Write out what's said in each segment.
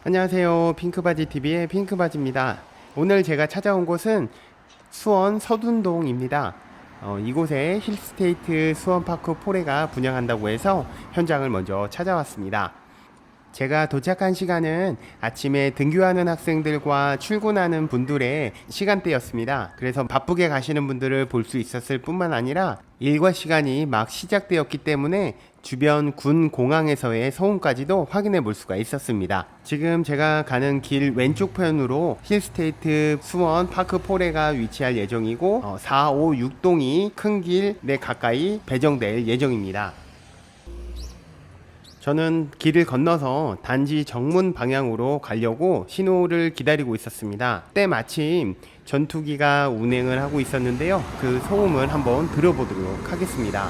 안녕하세요. 핑크바지TV의 핑크바지입니다. 오늘 제가 찾아온 곳은 수원 서둔동입니다. 이곳에 힐스테이트 수원파크 포레가 분양한다고 해서 현장을 먼저 찾아왔습니다. 제가 도착한 시간은 아침에 등교하는 학생들과 출근하는 분들의 시간대였습니다. 그래서 바쁘게 가시는 분들을 볼 수 있었을 뿐만 아니라 일과 시간이 막 시작되었기 때문에 주변 군 공항에서의 소음까지도 확인해 볼 수가 있었습니다. 지금 제가 가는 길 왼쪽 편으로 힐스테이트 수원 파크 포레가 위치할 예정이고 4, 5, 6동이 큰 길에 가까이 배정될 예정입니다. 저는 길을 건너서 단지 정문 방향으로 가려고 신호를 기다리고 있었습니다. 때마침 전투기가 운행을 하고 있었는데요. 그 소음을 한번 들어보도록 하겠습니다.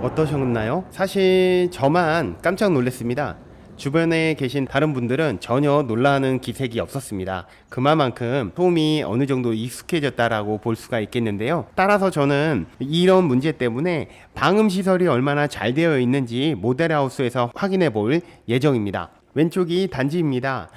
어떠셨나요? 사실 저만 깜짝 놀랐습니다. 주변에 계신 다른 분들은 전혀 놀라는 기색이 없었습니다. 그만큼 소음이 어느 정도 익숙해졌다라고 볼 수가 있겠는데요. 따라서 저는 이런 문제 때문에 방음 시설이 얼마나 잘 되어 있는지 모델하우스에서 확인해 볼 예정입니다. 왼쪽이 단지입니다.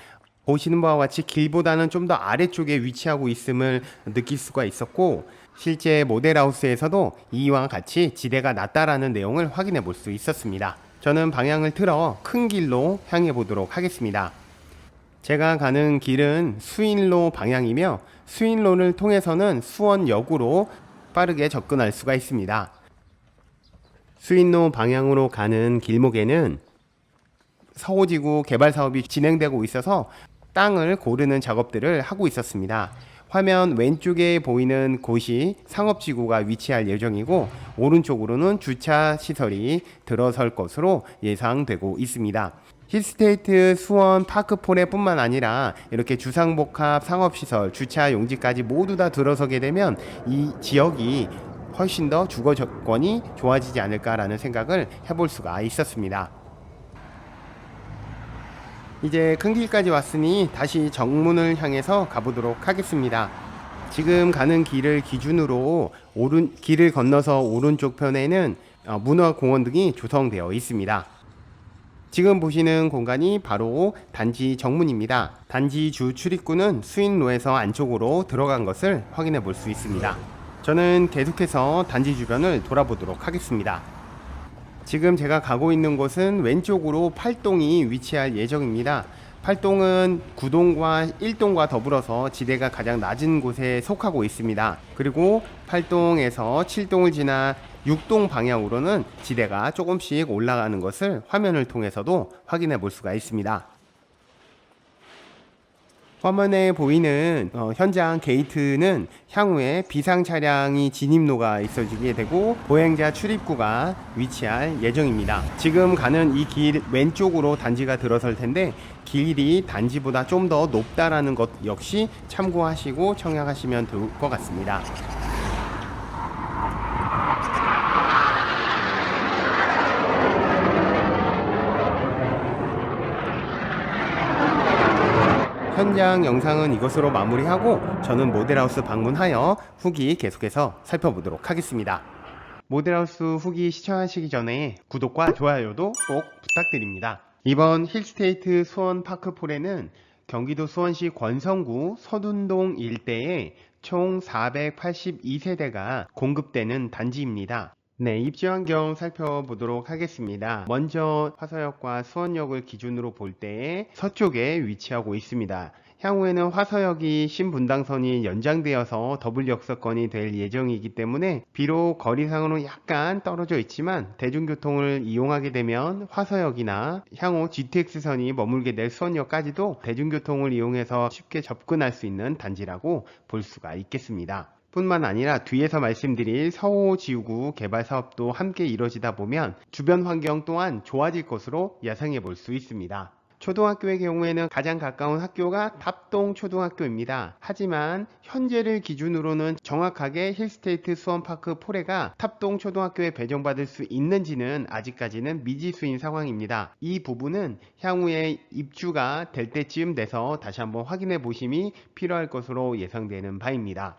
보시는 바와 같이 길보다는 좀 더 아래쪽에 위치하고 있음을 느낄 수가 있었고, 실제 모델하우스에서도 이와 같이 지대가 낮다라는 내용을 확인해 볼 수 있었습니다. 저는 방향을 틀어 큰 길로 향해 보도록 하겠습니다. 제가 가는 길은 수인로 방향이며 수인로를 통해서는 수원역으로 빠르게 접근할 수가 있습니다. 수인로 방향으로 가는 길목에는 서호지구 개발 사업이 진행되고 있어서 땅을 고르는 작업들을 하고 있었습니다. 화면 왼쪽에 보이는 곳이 상업지구가 위치할 예정이고, 오른쪽으로는 주차 시설이 들어설 것으로 예상되고 있습니다. 힐스테이트 수원 파크포레 뿐만 아니라 이렇게 주상복합 상업시설, 주차 용지까지 모두 다 들어서게 되면 이 지역이 훨씬 더 주거 조건이 좋아지지 않을까라는 생각을 해볼 수가 있었습니다. 이제 큰 길까지 왔으니 다시 정문을 향해서 가보도록 하겠습니다. 지금 가는 길을 기준으로 길을 건너서 오른쪽 편에는 문화공원 등이 조성되어 있습니다. 지금 보시는 공간이 바로 단지 정문입니다. 단지 주 출입구는 수인로에서 안쪽으로 들어간 것을 확인해 볼 수 있습니다. 저는 계속해서 단지 주변을 돌아보도록 하겠습니다. 지금 제가 가고 있는 곳은 왼쪽으로 8동이 위치할 예정입니다. 8동은 9동과 1동과 더불어서 지대가 가장 낮은 곳에 속하고 있습니다. 그리고 8동에서 7동을 지나 6동 방향으로는 지대가 조금씩 올라가는 것을 화면을 통해서도 확인해 볼 수가 있습니다. 화면에 보이는 현장 게이트는 향후에 비상 차량이 진입로가 있어지게 되고 보행자 출입구가 위치할 예정입니다. 지금 가는 이 길 왼쪽으로 단지가 들어설 텐데, 길이 단지보다 좀 더 높다라는 것 역시 참고하시고 청약하시면 좋을 것 같습니다. 현장 영상은 이것으로 마무리하고 저는 모델하우스 방문하여 후기 계속해서 살펴보도록 하겠습니다. 모델하우스 후기 시청하시기 전에 구독과 좋아요도 꼭 부탁드립니다. 이번 힐스테이트 수원 파크포레는 경기도 수원시 권성구 서둔동 일대에 총 482세대가 공급되는 단지입니다. 네, 입지 환경 살펴보도록 하겠습니다. 먼저 화서역과 수원역을 기준으로 볼 때에 서쪽에 위치하고 있습니다. 향후에는 화서역이 신분당선이 연장되어서 더블 역세권이 될 예정이기 때문에 비록 거리상으로 약간 떨어져 있지만 대중교통을 이용하게 되면 화서역이나 향후 GTX선이 머물게 될 수원역까지도 대중교통을 이용해서 쉽게 접근할 수 있는 단지라고 볼 수가 있겠습니다. 뿐만 아니라 뒤에서 말씀드릴 서호지구 개발 사업도 함께 이루어지다 보면 주변 환경 또한 좋아질 것으로 예상해 볼 수 있습니다. 초등학교의 경우에는 가장 가까운 학교가 탑동 초등학교입니다. 하지만 현재를 기준으로는 정확하게 힐스테이트 수원파크 포레가 탑동 초등학교에 배정받을 수 있는지는 아직까지는 미지수인 상황입니다. 이 부분은 향후에 입주가 될 때쯤 돼서 다시 한번 확인해 보심이 필요할 것으로 예상되는 바입니다.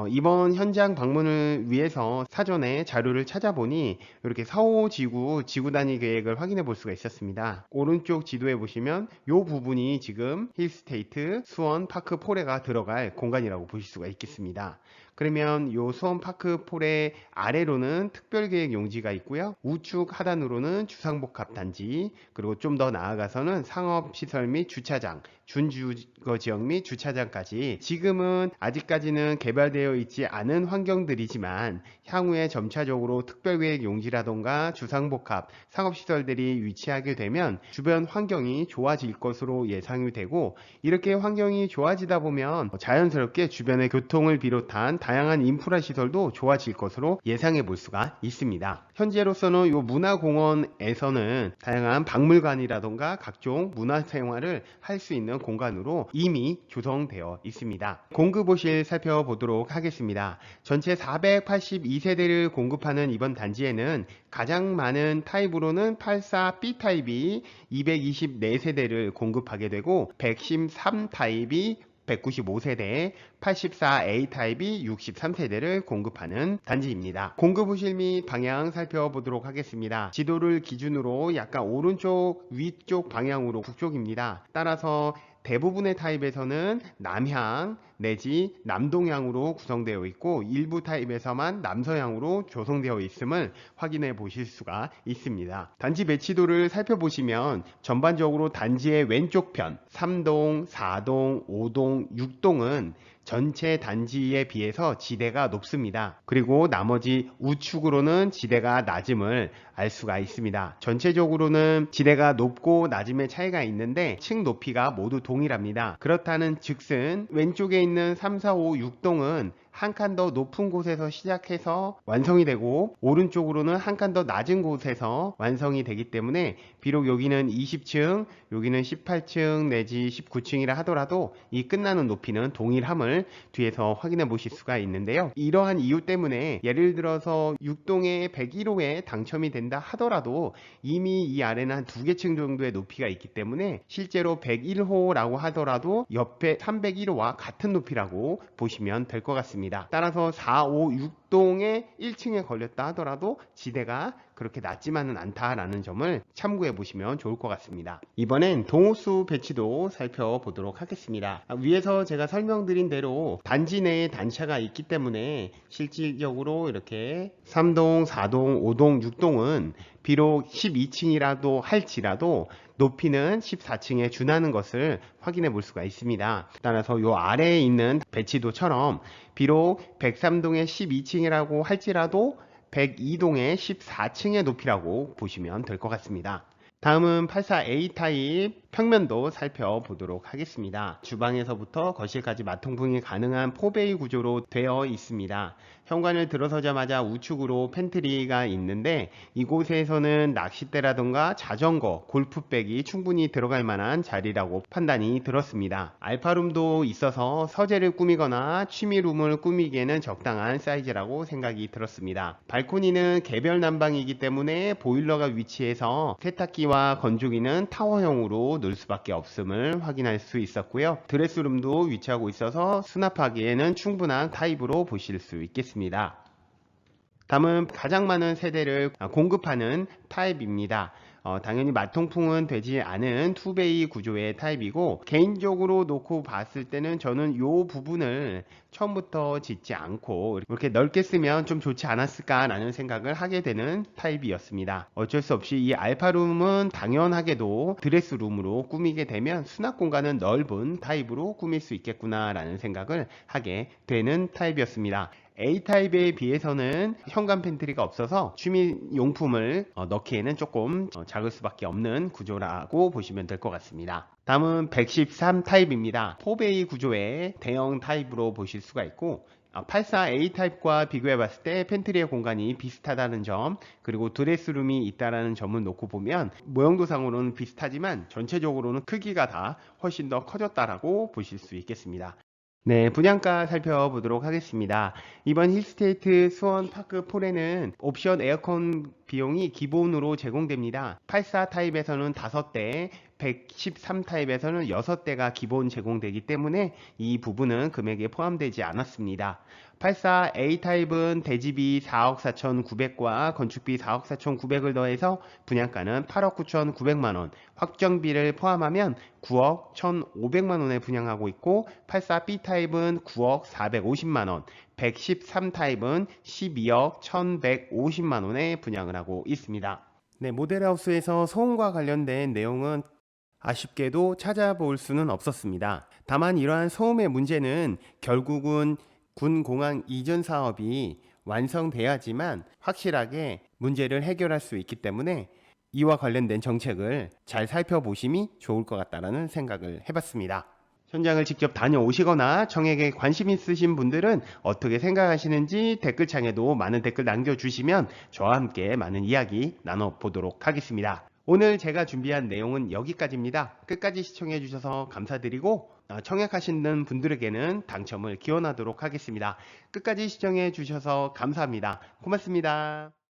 이번 현장 방문을 위해서 사전에 자료를 찾아보니 이렇게 서호지구 지구단위 계획을 확인해 볼 수가 있었습니다. 오른쪽 지도에 보시면 이 부분이 지금 힐스테이트 수원 파크 포레가 들어갈 공간이라고 보실 수가 있겠습니다. 그러면 이 수원 파크 포레 아래로는 특별계획 용지가 있고요. 우측 하단으로는 주상복합 단지, 그리고 좀 더 나아가서는 상업시설 및 주차장, 준주거 지역 및 주차장까지 지금은 아직까지는 개발되어 있지 않은 환경들이지만 향후에 점차적으로 특별계획 용지라던가 주상복합 상업시설들이 위치하게 되면 주변 환경이 좋아질 것으로 예상이 되고, 이렇게 환경이 좋아지다 보면 자연스럽게 주변의 교통을 비롯한 다양한 인프라 시설도 좋아질 것으로 예상해 볼 수가 있습니다. 현재로서는 이 문화공원에서는 다양한 박물관이라던가 각종 문화생활을 할 수 있는 공간으로 이미 조성되어 있습니다. 공급호실 살펴보도록 하겠습니다. 전체 482세대를 공급하는 이번 단지에는 가장 많은 타입으로는 84B 타입이 224세대를 공급하게 되고, 113 타입이 195세대, 84A 타입이 63세대를 공급하는 단지입니다. 공급호실 및 방향 살펴보도록 하겠습니다. 지도를 기준으로 약간 오른쪽 위쪽 방향으로 북쪽입니다. 따라서 대부분의 타입에서는 남향 내지 남동향으로 구성되어 있고, 일부 타입에서만 남서향으로 조성되어 있음을 확인해 보실 수가 있습니다. 단지 배치도를 살펴보시면 전반적으로 단지의 왼쪽 편 3동, 4동, 5동, 6동은 전체 단지에 비해서 지대가 높습니다. 그리고 나머지 우측으로는 지대가 낮음을 알 수가 있습니다. 전체적으로는 지대가 높고 낮음의 차이가 있는데 층 높이가 모두 동일합니다. 그렇다는 즉슨 왼쪽에 있는 3, 4, 5, 6동은 한 칸 더 높은 곳에서 시작해서 완성이 되고, 오른쪽으로는 한 칸 더 낮은 곳에서 완성이 되기 때문에 비록 여기는 20층, 여기는 18층 내지 19층이라 하더라도 이 끝나는 높이는 동일함을 뒤에서 확인해 보실 수가 있는데요. 이러한 이유 때문에 예를 들어서 6동에 101호에 당첨이 된다 하더라도 이미 이 아래는 한 2개 층 정도의 높이가 있기 때문에 실제로 101호라고 하더라도 옆에 301호와 같은 높이라고 보시면 될 것 같습니다. 따라서 4, 5, 6동에 1층에 걸렸다 하더라도 지대가 그렇게 낮지만은 않다라는 점을 참고해 보시면 좋을 것 같습니다. 이번엔 동호수 배치도 살펴보도록 하겠습니다. 위에서 제가 설명드린 대로 단지 내에 단차가 있기 때문에 실질적으로 이렇게 3동, 4동, 5동, 6동은 비록 12층이라도 할지라도 높이는 14층에 준하는 것을 확인해 볼 수가 있습니다. 따라서 이 아래에 있는 배치도처럼 비록 103동의 12층이라고 할지라도 102동의 14층의 높이라고 보시면 될 것 같습니다. 다음은 84A 타입 평면도 살펴보도록 하겠습니다. 주방에서부터 거실까지 마통풍이 가능한 4베이 구조로 되어 있습니다. 현관을 들어서자마자 우측으로 팬트리가 있는데 이곳에서는 낚싯대라던가 자전거, 골프백이 충분히 들어갈 만한 자리라고 판단이 들었습니다. 알파룸도 있어서 서재를 꾸미거나 취미룸을 꾸미기에는 적당한 사이즈라고 생각이 들었습니다. 발코니는 개별 난방이기 때문에 보일러가 위치해서 세탁기와 건조기는 타워형으로 놓을 수밖에 없음을 확인할 수 있었고요. 드레스룸도 위치하고 있어서 수납하기에는 충분한 타입으로 보실 수 있겠습니다. 다음은 가장 많은 세대를 공급하는 타입입니다. 당연히 마통풍은 되지 않은 투베이 구조의 타입이고, 개인적으로 놓고 봤을 때는 저는 이 부분을 처음부터 짓지 않고 이렇게 넓게 쓰면 좀 좋지 않았을까 라는 생각을 하게 되는 타입이었습니다. 어쩔 수 없이 이 알파룸은 당연하게도 드레스룸으로 꾸미게 되면 수납 공간은 넓은 타입으로 꾸밀 수 있겠구나 라는 생각을 하게 되는 타입이었습니다. A타입에 비해서는 현관 팬트리가 없어서 취미용품을 넣기에는 조금 작을 수밖에 없는 구조라고 보시면 될 것 같습니다. 다음은 113 타입입니다. 4베이 구조의 대형 타입으로 보실 수가 있고, 84A 타입과 비교해 봤을 때 팬트리의 공간이 비슷하다는 점, 그리고 드레스룸이 있다라는 점을 놓고 보면 모형도상으로는 비슷하지만 전체적으로는 크기가 다 훨씬 더 커졌다라고 보실 수 있겠습니다. 네, 분양가 살펴보도록 하겠습니다. 이번 힐스테이트 수원 파크 폴에는 옵션 에어컨 비용이 기본으로 제공됩니다. 84 타입에서는 5대, 113 타입에서는 6대가 기본 제공되기 때문에 이 부분은 금액에 포함되지 않았습니다. 84A 타입은 대지비 4억 4,900과 건축비 4억 4,900을 더해서 분양가는 8억 9,900만원, 확정비를 포함하면 9억 1,500만원에 분양하고 있고 84B 타입은 9억 450만원, 113 타입은 12억 1,150만원에 분양을 하고 있습니다. 네, 모델하우스에서 소음과 관련된 내용은 아쉽게도 찾아볼 수는 없었습니다. 다만 이러한 소음의 문제는 결국은 군공항 이전 사업이 완성돼야지만 확실하게 문제를 해결할 수 있기 때문에 이와 관련된 정책을 잘 살펴보심이 좋을 것 같다라는 생각을 해봤습니다. 현장을 직접 다녀오시거나 청약에 관심 있으신 분들은 어떻게 생각하시는지 댓글창에도 많은 댓글 남겨주시면 저와 함께 많은 이야기 나눠보도록 하겠습니다. 오늘 제가 준비한 내용은 여기까지입니다. 끝까지 시청해주셔서 감사드리고 청약하시는 분들에게는 당첨을 기원하도록 하겠습니다. 끝까지 시청해주셔서 감사합니다. 고맙습니다.